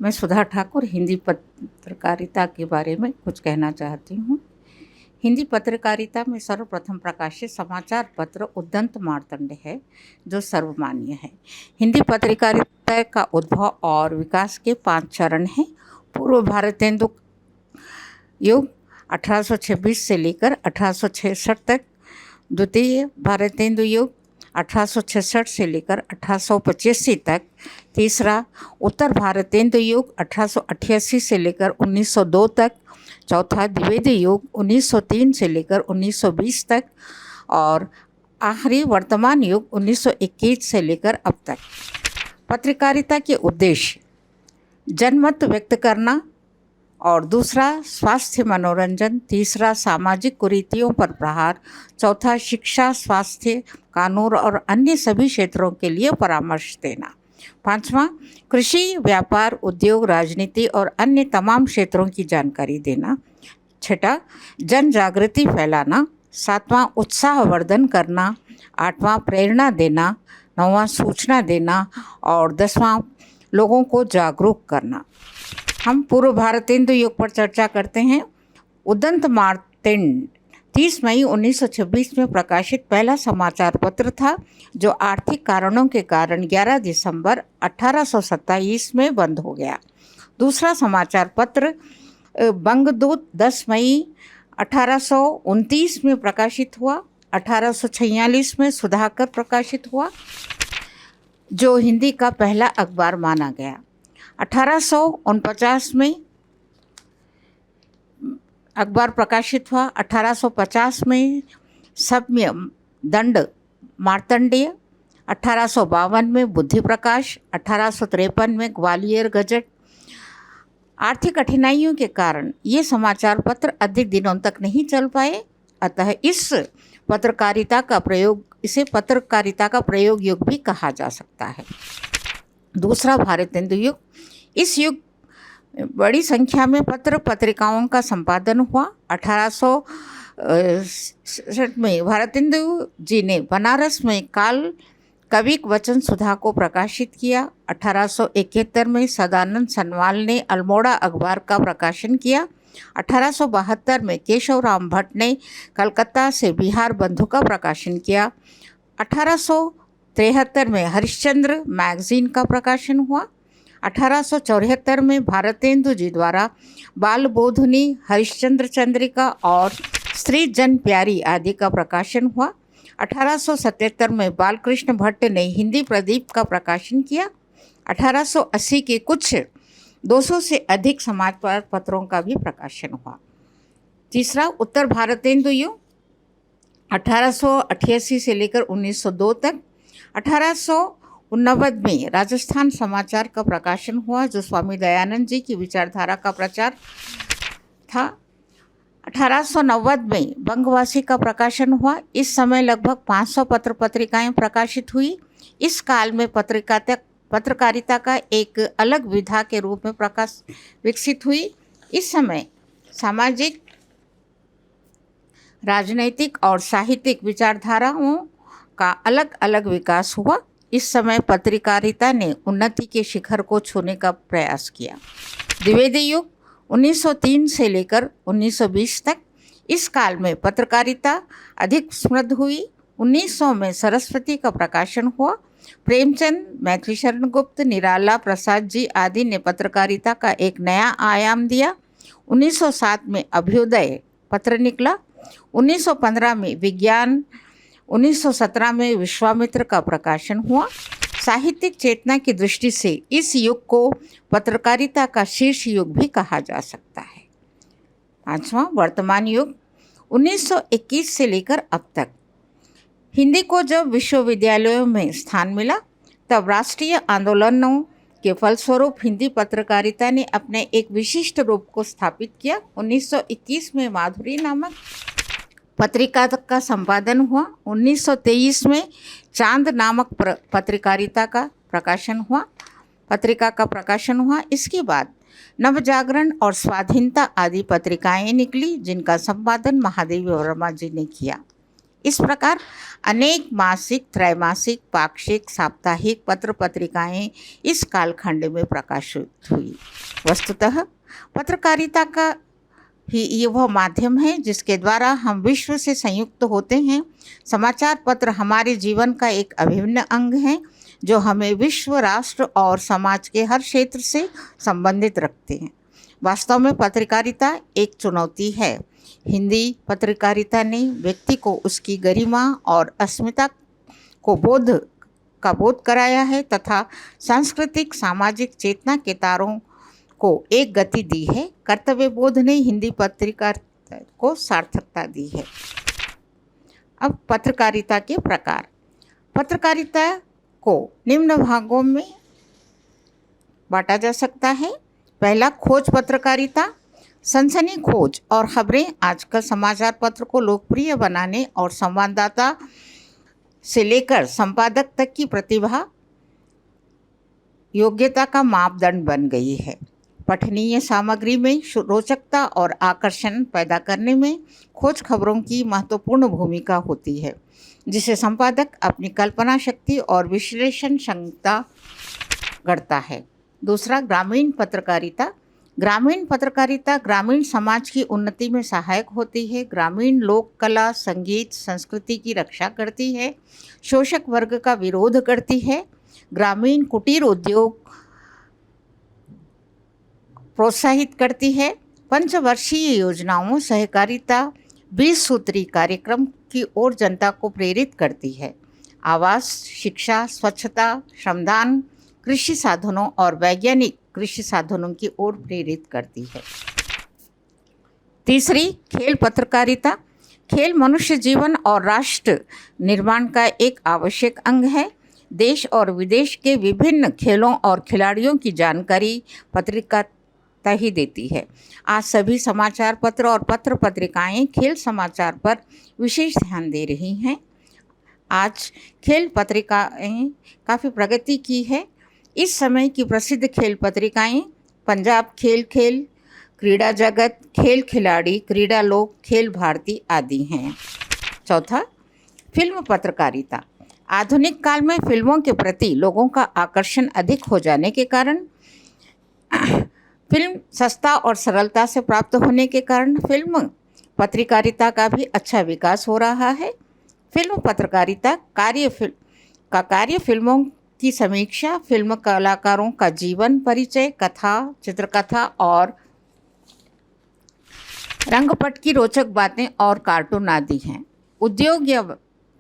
मैं सुधा ठाकुर हिंदी पत्रकारिता के बारे में कुछ कहना चाहती हूँ। हिंदी पत्रकारिता में सर्वप्रथम प्रकाशित समाचार पत्र उद्दंत मार्तंड है, जो सर्वमान्य है। हिंदी पत्रकारिता का उद्भव और विकास के 5 चरण हैं। पूर्व भारतेंदु युग 1826 से लेकर 1866 तक, द्वितीय भारतेंदु युग 1866 से लेकर 1885 तक, तीसरा उत्तर भारतेंदु युग 1888 से लेकर 1902 तक, चौथा द्विवेदी युग 1903 से लेकर 1920 तक और आखिरी वर्तमान युग 1921 से लेकर अब तक। पत्रकारिता के उद्देश्य: जनमत व्यक्त करना, और दूसरा स्वास्थ्य मनोरंजन, तीसरा सामाजिक कुरीतियों पर प्रहार, चौथा शिक्षा, स्वास्थ्य, कानून और अन्य सभी क्षेत्रों के लिए परामर्श देना, पांचवा कृषि, व्यापार, उद्योग, राजनीति और अन्य तमाम क्षेत्रों की जानकारी देना, छठा जन जागृति फैलाना, सातवां उत्साहवर्धन करना, आठवां प्रेरणा देना, नौवां सूचना देना और 10वां लोगों को जागरूक करना। हम पूर्व भारतेंदु युग पर चर्चा करते हैं। उद्दंत मार्तंड 30 मई 1926 में प्रकाशित पहला समाचार पत्र था, जो आर्थिक कारणों के कारण 11 दिसंबर 1827 में बंद हो गया। दूसरा समाचार पत्र बंगदूत 10 मई 1829 में प्रकाशित हुआ। 1846 में सुधाकर प्रकाशित हुआ, जो हिंदी का पहला अखबार माना गया। 1849 में अखबार प्रकाशित हुआ। 1850 में सम्य दंड मार्तंडेय, 1852 में बुद्धि प्रकाश, 1853 में ग्वालियर गजट। आर्थिक कठिनाइयों के कारण ये समाचार पत्र अधिक दिनों तक नहीं चल पाए, अतः इसे पत्रकारिता का प्रयोग युग भी कहा जा सकता है। दूसरा भारतेंदु युग: इस युग बड़ी संख्या में पत्र पत्रिकाओं का संपादन हुआ। 1867 में भारतेंदु जी ने बनारस में काल कविक वचन सुधा को प्रकाशित किया। 1871 में सदानंद सनवाल ने अल्मोड़ा अखबार का प्रकाशन किया। 1872 में केशवराम भट्ट ने कलकत्ता से बिहार बंधु का प्रकाशन किया। 1873 में हरिश्चंद्र मैगजीन का प्रकाशन हुआ। 1874 में भारतेंदु जी द्वारा बाल बोधनी, हरिश्चंद्र चंद्रिका और स्त्री जन प्यारी आदि का प्रकाशन हुआ। 1877 में बालकृष्ण भट्ट ने हिंदी प्रदीप का प्रकाशन किया। 1880 के कुछ 200 से अधिक समाचार पत्रों का भी प्रकाशन हुआ। तीसरा उत्तर भारतेंदु युग 1888 से लेकर 1902 तक। 1889 में राजस्थान समाचार का प्रकाशन हुआ, जो स्वामी दयानंद जी की विचारधारा का प्रचार था। 1890 में बंगवासी का प्रकाशन हुआ। इस समय लगभग 500 पत्र पत्रिकाएं प्रकाशित हुई। इस काल में पत्रकारिता का एक अलग विधा के रूप में विकसित हुई। इस समय सामाजिक, राजनैतिक और साहित्यिक विचारधाराओं का अलग अलग विकास हुआ। इस समय पत्रकारिता ने उन्नति के शिखर को छूने का प्रयास किया। द्विवेदी युग 1903 से लेकर 1920 तक। इस काल में पत्रकारिता अधिक समृद्ध हुई। 1900 में सरस्वती का प्रकाशन हुआ। प्रेमचंद, मैथिली शरण गुप्त, निराला प्रसाद जी आदि ने पत्रकारिता का एक नया आयाम दिया। 1907 में अभ्युदय पत्र निकला। 1915 में विज्ञान, 1917 में विश्वामित्र का प्रकाशन हुआ। साहित्यिक चेतना की दृष्टि से इस युग को पत्रकारिता का शीर्ष युग भी कहा जा सकता है। पांचवा वर्तमान युग 1921 से लेकर अब तक। हिंदी को जब विश्वविद्यालयों में स्थान मिला, तब राष्ट्रीय आंदोलनों के फलस्वरूप हिंदी पत्रकारिता ने अपने एक विशिष्ट रूप को स्थापित किया। 1921 में माधुरी नामक पत्रिका का संपादन हुआ। 1923 में चांद नामक पत्रिका का प्रकाशन हुआ। इसके बाद नवजागरण और स्वाधीनता आदि पत्रिकाएं निकली, जिनका संपादन महादेवी वर्मा जी ने किया। इस प्रकार अनेक मासिक, त्रैमासिक, पाक्षिक, साप्ताहिक पत्र पत्रिकाएं इस कालखंड में प्रकाशित हुई। वस्तुतः पत्रकारिता का ही ये वह माध्यम है जिसके द्वारा हम विश्व से संयुक्त होते हैं। समाचार पत्र हमारे जीवन का एक अभिन्न अंग है जो हमें विश्व, राष्ट्र और समाज के हर क्षेत्र से संबंधित रखते हैं। वास्तव में पत्रकारिता एक चुनौती है। हिंदी पत्रकारिता ने व्यक्ति को उसकी गरिमा और अस्मिता को बोध कराया है तथा सांस्कृतिक सामाजिक चेतना के तारों को एक गति दी है। कर्तव्य बोध ने हिंदी पत्रकारिता को सार्थकता दी है। अब पत्रकारिता के प्रकार। पत्रकारिता को निम्न भागों में बांटा जा सकता है। पहला, खोज पत्रकारिता। सनसनी खोज और खबरें आजकल समाचार पत्र को लोकप्रिय बनाने और संवाददाता से लेकर संपादक तक की प्रतिभा योग्यता का मापदंड बन गई है। पठनीय सामग्री में रोचकता और आकर्षण पैदा करने में खोज खबरों की महत्वपूर्ण भूमिका होती है, जिसे संपादक अपनी कल्पना शक्ति और विश्लेषण क्षमता गढ़ता है। दूसरा, ग्रामीण पत्रकारिता। ग्रामीण पत्रकारिता ग्रामीण समाज की उन्नति में सहायक होती है। ग्रामीण लोक कला, संगीत, संस्कृति की रक्षा करती है, शोषक वर्ग का विरोध करती है, ग्रामीण कुटीर उद्योग प्रोत्साहित करती है, पंचवर्षीय योजनाओं, सहकारिता, 20 सूत्री कार्यक्रम की ओर जनता को प्रेरित करती है, आवास, शिक्षा, स्वच्छता, श्रमदान, कृषि साधनों और वैज्ञानिक कृषि साधनों की ओर प्रेरित करती है। तीसरी, खेल पत्रकारिता। खेल मनुष्य जीवन और राष्ट्र निर्माण का एक आवश्यक अंग है। देश और विदेश के विभिन्न खेलों और खिलाड़ियों की जानकारी पत्रिकारिता ही देती है। आज सभी समाचार पत्र और पत्र पत्रिकाएं खेल समाचार पर विशेष ध्यान दे रही हैं। आज खेल पत्रिकाएं काफ़ी प्रगति की है। इस समय की प्रसिद्ध खेल पत्रिकाएं पंजाब खेल, क्रीड़ा जगत, खेल खिलाड़ी, क्रीड़ा लोक, खेल भारती आदि हैं। चौथा, फिल्म पत्रकारिता। आधुनिक काल में फिल्मों के प्रति लोगों का आकर्षण अधिक हो जाने के कारण फिल्म सस्ता और सरलता से प्राप्त होने के कारण फिल्म पत्रकारिता का भी अच्छा विकास हो रहा है। फिल्म पत्रकारिता कार्य फिल्मों की समीक्षा, फिल्म कलाकारों का जीवन परिचय, कथा, चित्रकथा और रंगपट की रोचक बातें और कार्टून आदि हैं।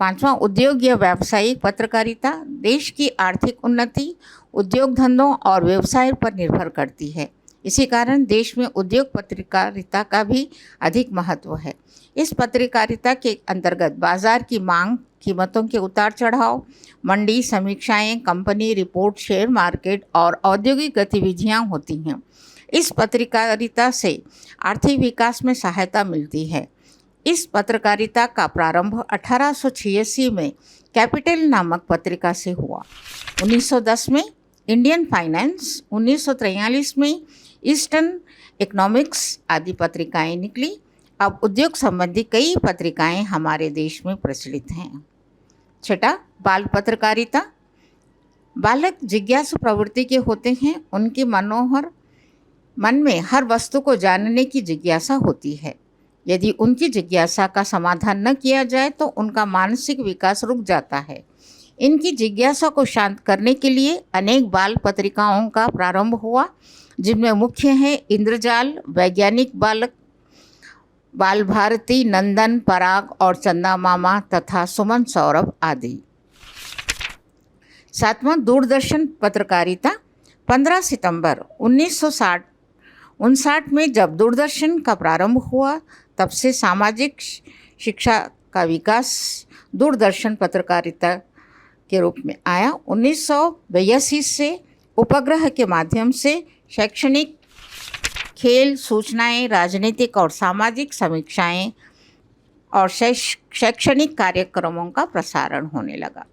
पांचवा, उद्योग या व्यावसायिक पत्रकारिता देश की आर्थिक उन्नति, उद्योग धंधों और व्यवसाय पर निर्भर करती है। इसी कारण देश में उद्योग पत्रकारिता का भी अधिक महत्व है। इस पत्रकारिता के अंतर्गत बाजार की मांग, कीमतों के उतार चढ़ाव, मंडी समीक्षाएं, कंपनी रिपोर्ट, शेयर मार्केट और औद्योगिक गतिविधियां होती हैं। इस पत्रकारिता से आर्थिक विकास में सहायता मिलती है। इस पत्रकारिता का प्रारंभ 1886 में कैपिटल नामक पत्रिका से हुआ। 1910 में इंडियन फाइनेंस, 1943 में ईस्टर्न इकोनॉमिक्स आदि पत्रिकाएं निकली। अब उद्योग संबंधी कई पत्रिकाएं हमारे देश में प्रचलित हैं। छठा, बाल पत्रकारिता। बालक जिज्ञासु प्रवृत्ति के होते हैं। उनके मन में हर वस्तु को जानने की जिज्ञासा होती है। यदि उनकी जिज्ञासा का समाधान न किया जाए तो उनका मानसिक विकास रुक जाता है। इनकी जिज्ञासा को शांत करने के लिए अनेक बाल पत्रिकाओं का प्रारंभ हुआ, जिनमें मुख्य हैं इंद्रजाल, वैज्ञानिक बालक, बाल भारती, नंदन, पराग और चंदा मामा तथा सुमन सौरभ आदि। सातवां, दूरदर्शन पत्रकारिता। 15 सितंबर 1959 में जब दूरदर्शन का प्रारंभ हुआ, तब से सामाजिक शिक्षा का विकास दूरदर्शन पत्रकारिता के रूप में आया। 1982 से उपग्रह के माध्यम से शैक्षणिक, खेल, सूचनाएं, राजनीतिक और सामाजिक समीक्षाएं और शैक्षणिक कार्यक्रमों का प्रसारण होने लगा।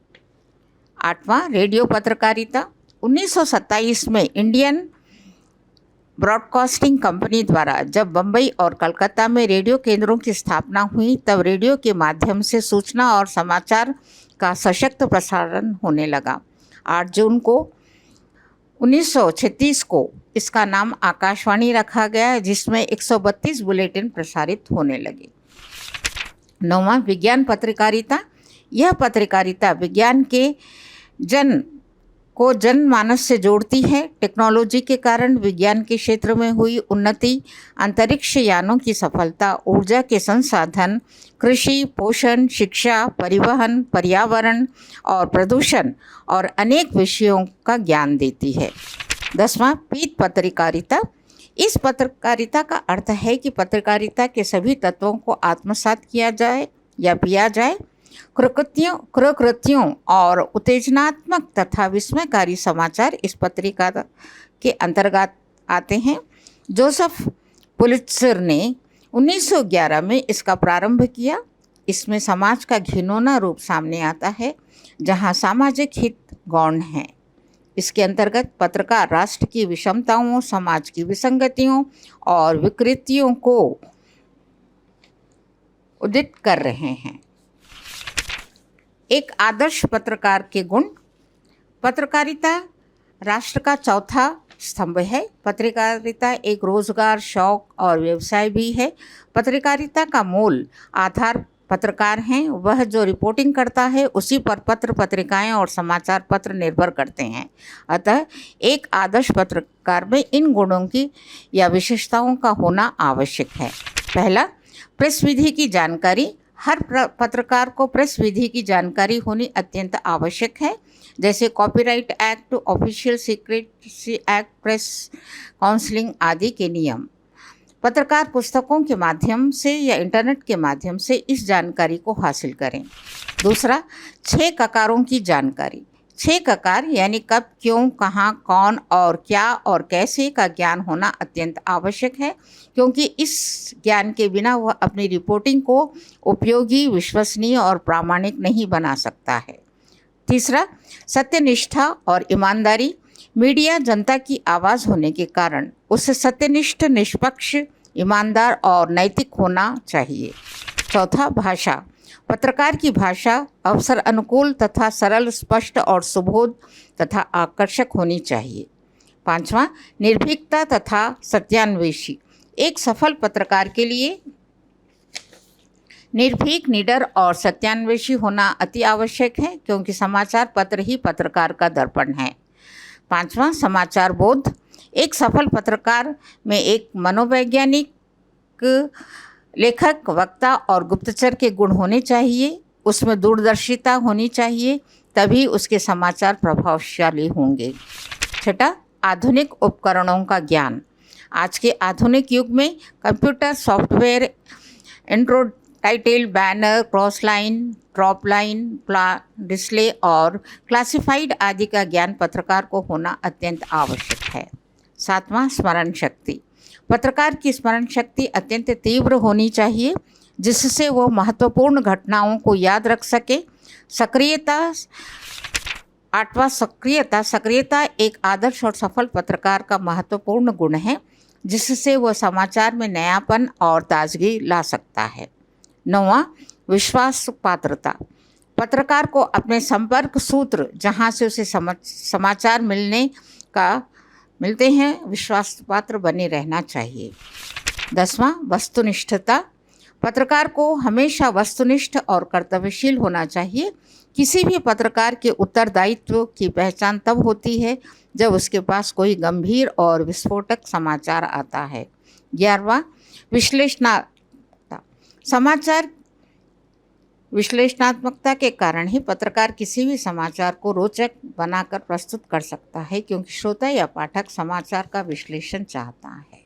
आठवां, रेडियो पत्रकारिता। 1927 में इंडियन ब्रॉडकास्टिंग कंपनी द्वारा जब बम्बई और कलकत्ता में रेडियो केंद्रों की स्थापना हुई, तब रेडियो के माध्यम से सूचना और समाचार का सशक्त प्रसारण होने लगा। 8 जून को 1936 को इसका नाम आकाशवाणी रखा गया, जिसमें 132 बुलेटिन प्रसारित होने लगे। 9वां, विज्ञान पत्रकारिता। यह पत्रकारिता विज्ञान के जनमानस से जोड़ती है। टेक्नोलॉजी के कारण विज्ञान के क्षेत्र में हुई उन्नति, अंतरिक्ष यानों की सफलता, ऊर्जा के संसाधन, कृषि, पोषण, शिक्षा, परिवहन, पर्यावरण और प्रदूषण और अनेक विषयों का ज्ञान देती है। 10वां, पीत पत्रकारिता। इस पत्रकारिता का अर्थ है कि पत्रकारिता के सभी तत्वों को आत्मसात किया जाए या पिया जाए। कृत्यों और उत्तेजनात्मक तथा विस्मयकारी समाचार इस पत्रिका के अंतर्गत आते हैं। जोसेफ पुलित्जर ने 1911 में इसका प्रारंभ किया। इसमें समाज का घिनौना रूप सामने आता है, जहां सामाजिक हित गौण है। इसके अंतर्गत पत्रकार राष्ट्र की विषमताओं, समाज की विसंगतियों और विकृतियों को उदित कर रहे हैं। एक आदर्श पत्रकार के गुण। पत्रकारिता राष्ट्र का चौथा स्तंभ है। पत्रकारिता एक रोजगार, शौक और व्यवसाय भी है। पत्रकारिता का मूल आधार पत्रकार हैं। वह जो रिपोर्टिंग करता है उसी पर पत्र पत्रिकाएं और समाचार पत्र निर्भर करते हैं। अतः एक आदर्श पत्रकार में इन गुणों की या विशेषताओं का होना आवश्यक है। पहला, प्रेस विधि की जानकारी। हर पत्रकार को प्रेस विधि की जानकारी होनी अत्यंत आवश्यक है, जैसे copyright act, official secrecy act, press counselling आदि के नियम। पत्रकार पुस्तकों के माध्यम से या इंटरनेट के माध्यम से इस जानकारी को हासिल करें। दूसरा, 6 ककारों की जानकारी। 6 ककार यानी कब, क्यों, कहाँ, कौन और क्या और कैसे का ज्ञान होना अत्यंत आवश्यक है, क्योंकि इस ज्ञान के बिना वह अपनी रिपोर्टिंग को उपयोगी, विश्वसनीय और प्रामाणिक नहीं बना सकता है। तीसरा, सत्यनिष्ठा और ईमानदारी। मीडिया जनता की आवाज़ होने के कारण उसे सत्यनिष्ठ, निष्पक्ष, ईमानदार और नैतिक होना चाहिए। चौथा, भाषा। पत्रकार की भाषा अवसर अनुकूल तथा सरल, स्पष्ट और सुबोध तथा आकर्षक होनी चाहिए। 5वां, निर्भीकता तथा सत्यान्वेषी। एक सफल पत्रकार के लिए निर्भीक, निडर और सत्यान्वेषी होना अति आवश्यक है, क्योंकि समाचार पत्र ही पत्रकार का दर्पण है। 5वां, समाचार बोध। एक सफल पत्रकार में एक मनोवैज्ञानिक, लेखक, वक्ता और गुप्तचर के गुण होने चाहिए। उसमें दूरदर्शिता होनी चाहिए, तभी उसके समाचार प्रभावशाली होंगे। 6, आधुनिक उपकरणों का ज्ञान। आज के आधुनिक युग में computer, software, intro title, banner, cross line, drop line, display और क्लासिफाइड आदि का ज्ञान पत्रकार को होना अत्यंत आवश्यक है। 7वां, स्मरण शक्ति। पत्रकार की स्मरण शक्ति अत्यंत तीव्र होनी चाहिए, जिससे वो महत्वपूर्ण घटनाओं को याद रख सके। सक्रियता। 8वां, सक्रियता। सक्रियता एक आदर्श और सफल पत्रकार का महत्वपूर्ण गुण है, जिससे वह समाचार में नयापन और ताजगी ला सकता है। 9वां, विश्वास पात्रता। पत्रकार को अपने संपर्क सूत्र, जहां से उसे समाचार मिलते हैं, विश्वास पात्र बने रहना चाहिए। 10वां, वस्तुनिष्ठता। पत्रकार को हमेशा वस्तुनिष्ठ और कर्तव्यशील होना चाहिए। किसी भी पत्रकार के उत्तरदायित्व की पहचान तब होती है जब उसके पास कोई गंभीर और विस्फोटक समाचार आता है। 11वां, विश्लेषणात्मकता। समाचार विश्लेषणात्मकता के कारण ही पत्रकार किसी भी समाचार को रोचक बनाकर प्रस्तुत कर सकता है, क्योंकि श्रोता या पाठक समाचार का विश्लेषण चाहता है।